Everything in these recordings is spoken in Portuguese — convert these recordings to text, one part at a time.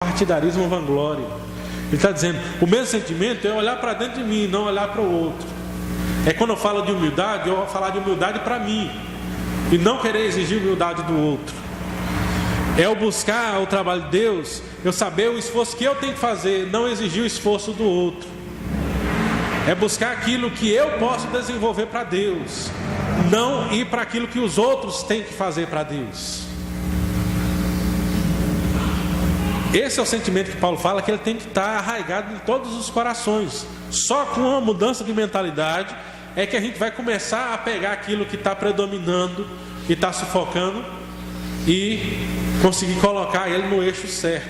partidarismo ou vanglória. Ele está dizendo, o meu sentimento é olhar para dentro de mim, não olhar para o outro. É quando eu falo de humildade, eu vou falar de humildade para mim e não querer exigir humildade do outro. É eu buscar o trabalho de Deus, eu saber o esforço que eu tenho que fazer, não exigir o esforço do outro. É buscar aquilo que eu posso desenvolver para Deus, não ir para aquilo que os outros têm que fazer para Deus. Esse é o sentimento que Paulo fala, que ele tem que estar arraigado em todos os corações. Só com uma mudança de mentalidade é que a gente vai começar a pegar aquilo que está predominando e está sufocando e conseguir colocar ele no eixo certo,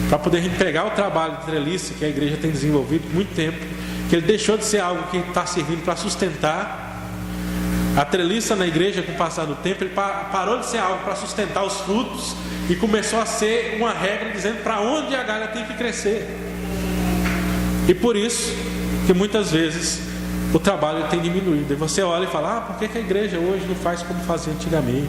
para poder a gente pegar o trabalho de treliça que a igreja tem desenvolvido por muito tempo, que ele deixou de ser algo que está servindo para sustentar a treliça na igreja. Com o passar do tempo, ele parou de ser algo para sustentar os frutos e começou a ser uma regra dizendo para onde a galha tem que crescer. E por isso que muitas vezes o trabalho tem diminuído. E você olha e fala, por que a igreja hoje não faz como fazia antigamente?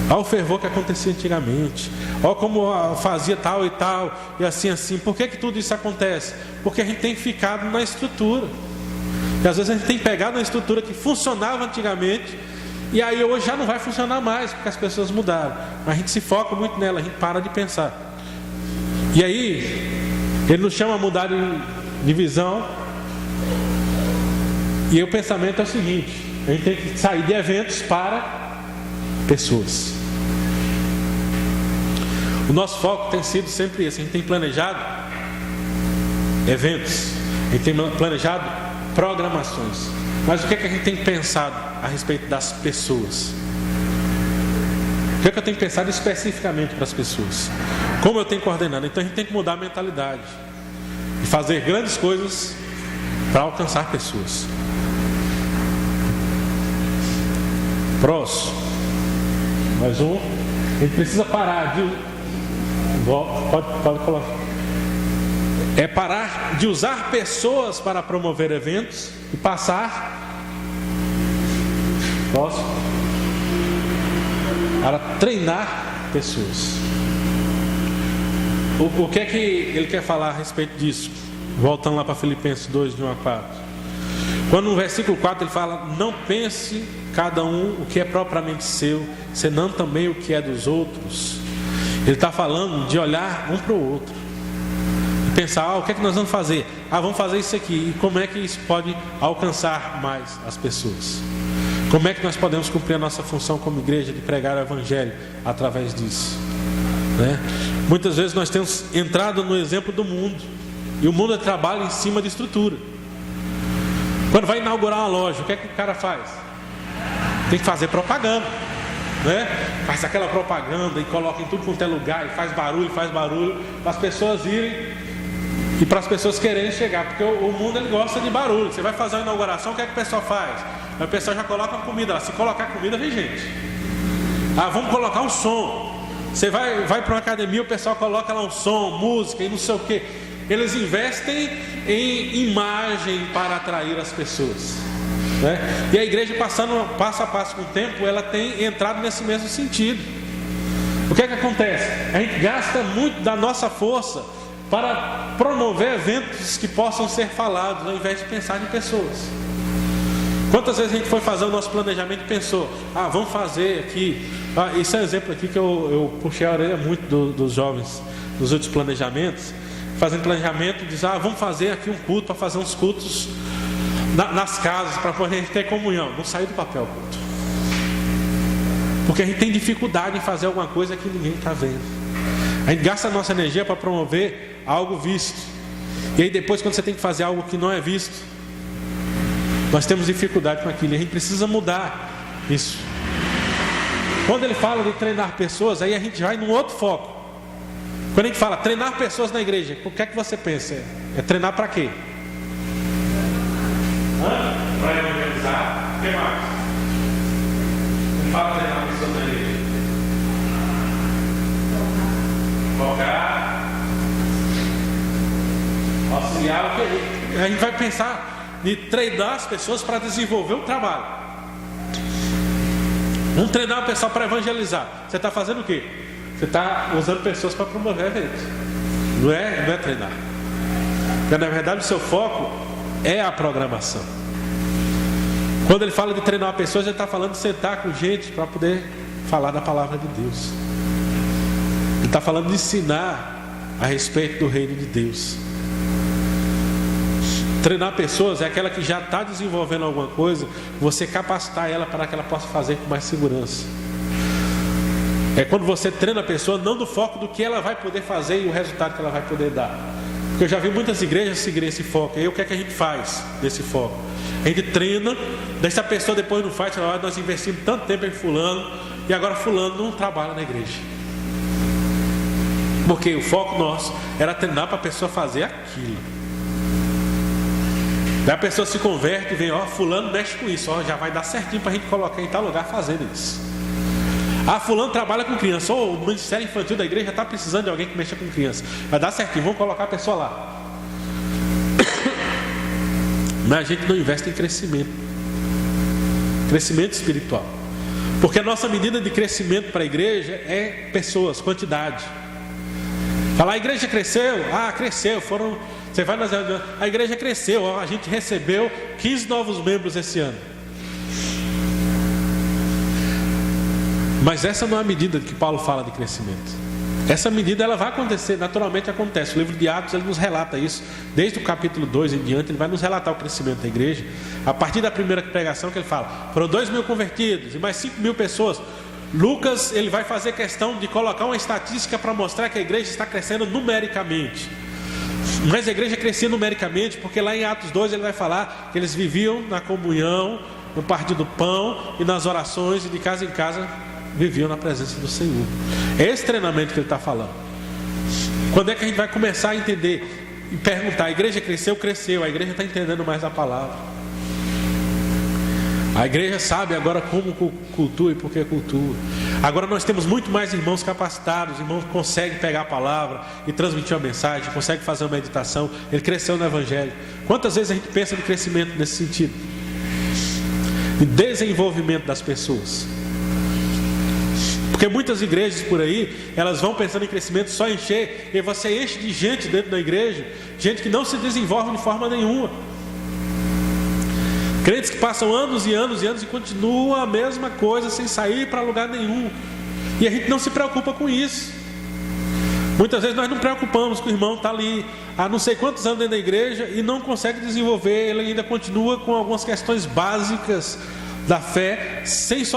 Olha o fervor que acontecia antigamente, olha como fazia tal e tal, e assim. Por que tudo isso acontece? Porque a gente tem ficado na estrutura, e às vezes a gente tem pegado na estrutura que funcionava antigamente, e aí hoje já não vai funcionar mais, porque as pessoas mudaram. Mas a gente se foca muito nela, a gente para de pensar. E aí ele nos chama a mudar de visão. E aí o pensamento é o seguinte: a gente tem que sair de eventos para pessoas. O nosso foco tem sido sempre esse. A gente tem planejado eventos, a gente tem planejado programações, mas o que é que a gente tem pensado a respeito das pessoas? O que é que eu tenho pensado especificamente para as pessoas? Como eu tenho coordenado? Então a gente tem que mudar a mentalidade e fazer grandes coisas para alcançar pessoas. Próximo. Mais um. A gente precisa parar de... Pode colocar. É parar de usar pessoas para promover eventos e passar... Próximo. Para treinar pessoas. O que é que ele quer falar a respeito disso? Voltando lá para Filipenses 2, de 1 a 4. Quando no versículo 4 ele fala: não pense cada um o que é propriamente seu, senão também o que é dos outros. Ele está falando de olhar um para o outro e pensar, o que é que nós vamos fazer? Vamos fazer isso aqui. E como é que isso pode alcançar mais as pessoas? Como é que nós podemos cumprir a nossa função como igreja de pregar o evangelho através disso, né? Muitas vezes nós temos entrado no exemplo do mundo, e o mundo trabalha em cima de estrutura. Quando vai inaugurar uma loja, o que é que o cara faz? Tem que fazer propaganda, né? Faz aquela propaganda e coloca em tudo quanto é lugar, e faz barulho para as pessoas irem e para as pessoas quererem chegar, porque o mundo ele gosta de barulho. Você vai fazer uma inauguração, o que é que o pessoal faz? Aí o pessoal já coloca comida lá. Se colocar comida, vem gente. Vamos colocar um som. Você vai para uma academia, o pessoal coloca lá um som, música e não sei o que. Eles investem em imagem para atrair as pessoas, né? E a igreja, passando passo a passo com o tempo, ela tem entrado nesse mesmo sentido. O que é que acontece? A gente gasta muito da nossa força para promover eventos que possam ser falados, ao invés de pensar em pessoas. Quantas vezes a gente foi fazer o nosso planejamento e pensou, vamos fazer aqui, isso é um exemplo aqui que eu puxei a orelha muito dos jovens nos outros planejamentos, fazendo planejamento, diz, vamos fazer aqui um culto, para fazer uns cultos nas casas, para a gente ter comunhão. Não saiu do papel o culto, porque a gente tem dificuldade em fazer alguma coisa que ninguém está vendo. A gente gasta a nossa energia para promover algo visto, e aí depois, quando você tem que fazer algo que não é visto, nós temos dificuldade com aquilo, e a gente precisa mudar isso. Quando ele fala de treinar pessoas, aí a gente vai num outro foco. Quando a gente fala treinar pessoas na igreja, o que é que você pensa? É treinar para quê? Para evangelizar. O que mais? Não fala treinar pessoas na igreja. Focar, auxiliar. O que? A gente vai pensar de treinar as pessoas para desenvolver o trabalho. Vamos treinar o pessoal para evangelizar. Você está fazendo o quê? Você Você está usando pessoas para promover eventos. Não é treinar. Porque na verdade o seu foco é a programação. Quando ele fala de treinar uma pessoa, ele está falando de sentar com gente para poder falar da palavra de Deus. Ele está falando de ensinar a respeito do reino de Deus. Treinar pessoas é aquela que já está desenvolvendo alguma coisa, você capacitar ela para que ela possa fazer com mais segurança. É quando você treina a pessoa não do foco do que ela vai poder fazer e o resultado que ela vai poder dar. Porque eu já vi muitas igrejas seguirem esse foco. E aí o que é que a gente faz desse foco? A gente treina, daí se a pessoa depois não faz, nós investimos tanto tempo em fulano, e agora fulano não trabalha na igreja. Porque o foco nosso era treinar para a pessoa fazer aquilo. Daí a pessoa se converte e vem, fulano mexe com isso, já vai dar certinho para a gente colocar em tal lugar fazendo isso. Fulano trabalha com criança, o ministério infantil da igreja está precisando de alguém que mexa com criança. Vai dar certinho, vamos colocar a pessoa lá. Mas a gente não investe em crescimento espiritual. Porque a nossa medida de crescimento para a igreja é pessoas, quantidade. Falar, a igreja cresceu? Cresceu, você vai nas reuniões, a igreja cresceu, a gente recebeu 15 novos membros esse ano. Mas essa não é a medida que Paulo fala de crescimento. Essa medida ela vai acontecer, naturalmente acontece. O livro de Atos ele nos relata isso. Desde o capítulo 2 em diante, ele vai nos relatar o crescimento da igreja. A partir da primeira pregação que ele fala, foram 2.000 convertidos e mais 5.000 pessoas. Lucas ele vai fazer questão de colocar uma estatística para mostrar que a igreja está crescendo numericamente. Mas a igreja crescia numericamente porque lá em Atos 2 ele vai falar que eles viviam na comunhão, no partir do pão e nas orações, e de casa em casa viviam na presença do Senhor. É esse treinamento que ele está falando. Quando é que a gente vai começar a entender e perguntar, a igreja cresceu? Cresceu, a igreja está entendendo mais a palavra. A igreja sabe agora como cultua e por que cultua. Agora nós temos muito mais irmãos capacitados, irmãos que conseguem pegar a palavra e transmitir uma mensagem, conseguem fazer uma meditação. Ele cresceu no Evangelho. Quantas vezes a gente pensa no crescimento nesse sentido? De desenvolvimento das pessoas. Porque muitas igrejas por aí, elas vão pensando em crescimento, só encher, e você enche de gente dentro da igreja, gente que não se desenvolve de forma nenhuma. Crentes que passam anos e anos e anos e continuam a mesma coisa, sem sair para lugar nenhum. E a gente não se preocupa com isso. Muitas vezes nós não preocupamos que o irmão está ali há não sei quantos anos dentro da igreja e não consegue desenvolver, ele ainda continua com algumas questões básicas da fé, sem só